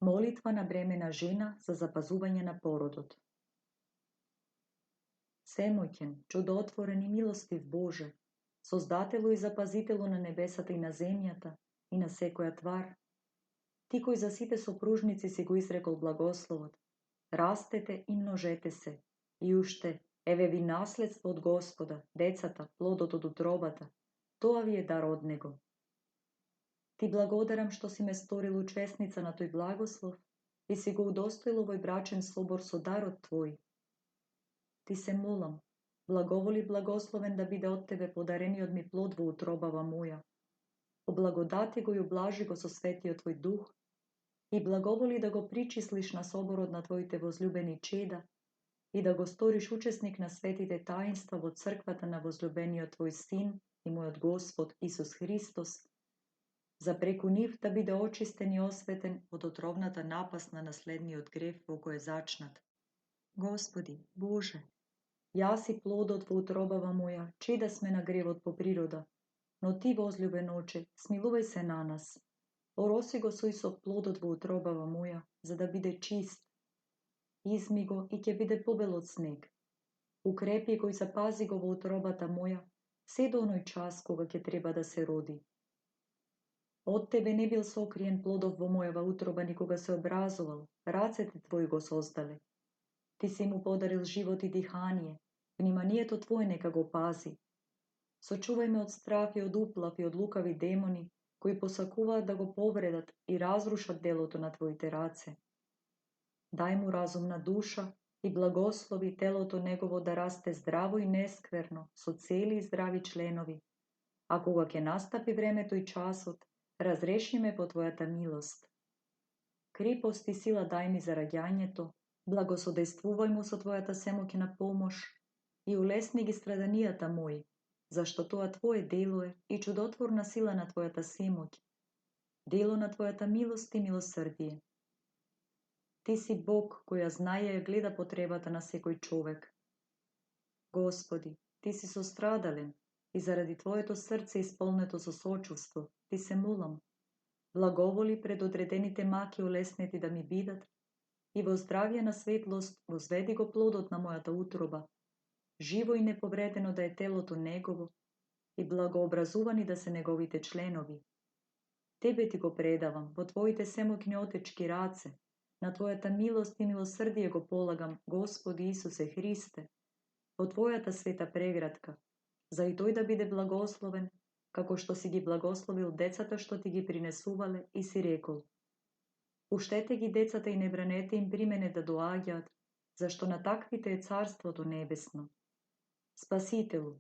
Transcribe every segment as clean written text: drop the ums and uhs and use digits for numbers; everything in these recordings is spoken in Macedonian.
Молитва на бремена жена за запазување на породот. Семоќен, чудотворен и милостив Боже, Создателу и запазителу на небесата и на земјата и на секоја твар, Ти кој за сите сопружници си го изрекол благословот, растете и множете се, и уште, еве ви наследство од Господа, децата, плодот од утробата, тоа ви е дар од Него. Ти благодарам што си ме сторил учесница на тој благослов и си го удостоил овој брачен собор со дарот Твој. Ти се молам, благоволи благословен да биде од Тебе подарениот ми плод во утробава моја. Облагодати го и облажи го со светиот Твој дух и благоволи да го причислиш на соборот на Твоите возлюбени чеда и да го сториш учесник на светите таинства во црквата на возлюбениот Твој Син и мојот Господ Исус Христос, за преку нив да биде очистен и осветен од отровната напаст на наследниот грев во кој е зачнат. Господи, Боже, јас и плодот во утробава моја, чеда сме на гревот по природа, но Ти, возлюбен Оче, смилувај се на нас. Ороси го со Исов плодот во утробава моја, за да биде чист. Изми го и ќе биде побел од снег. Укрепи го и запази го во утробата моја, се до оној час кога ќе треба да се роди. Од Тебе не бил сокриен плодов во мојава утроба никога се образувал, рацете Твои го создале. Ти си му подарил живот и дихание, вниманието Твое нека го пази. Сочувај ме од страф и од уплав и од лукави демони, кои посакуваат да го повредат и разрушат делото на Твоите раце. Дај му разумна душа и благослови телото негово да расте здраво и нескверно, со цели и здрави членови. А кога ќе настапи времето и часот, разреши ме по Твојата милост. Крепост и сила дај ми за раѓањето, благосодействувај му со Твојата семоќна помош и улесни ги страданијата мои, зашто тоа Твое дело е и чудотворна сила на Твојата семоќ, дело на Твојата милост и милосрдие. Ти си Бог која знае и гледа потребата на секој човек. Господи, Ти си сострадален и заради Твоето срце исполнето со сочувство, Ти се молам. Благоволи предодредените маки олеснети да ми бидат и во здравје на светлост возведи го плодот на мојата утроба, живо и неповредено да е телото негово и благообразувани да се неговите членови. Тебе Ти го предавам во Твоите семоќни отечки раце, на Твојата милост и милосрдие го полагам, Господи Исусе Христе, во Твојата света преградка, за и тој да биде благословен, како што си ги благословил децата што Ти ги принесувале и си рекол. Пуштете ги децата и не бранете им примене да доаѓаат, зашто на таквите е Царството Небесно. Спасителу,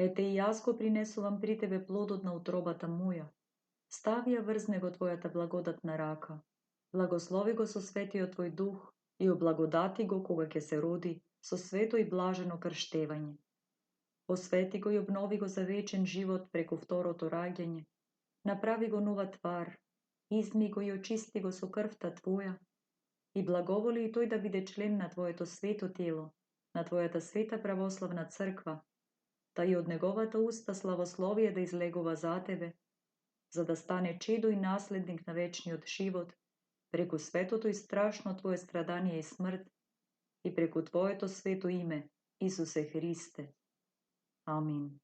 ете и јас го принесувам при Тебе плодот на утробата моја. Стави ја врз него Твојата благодатна рака. Благослови го со светиот Твој дух и облагодати го кога ќе се роди со свето и блажено крштевање. Освети го и обнови го за вечен живот преку второто раѓање. Направи го нова твар, изми го и очисти го со крвта Твоја и благоволи и тој да биде член на Твоето свето тело, на Твојата света православна црква, та и од неговата уста славословие да излегува за Тебе, за да стане чедо и наследник на вечниот живот, преку светото и страшно Твое страдание и смрт, и преку Твоето свето име, Исусе Христе. Амин.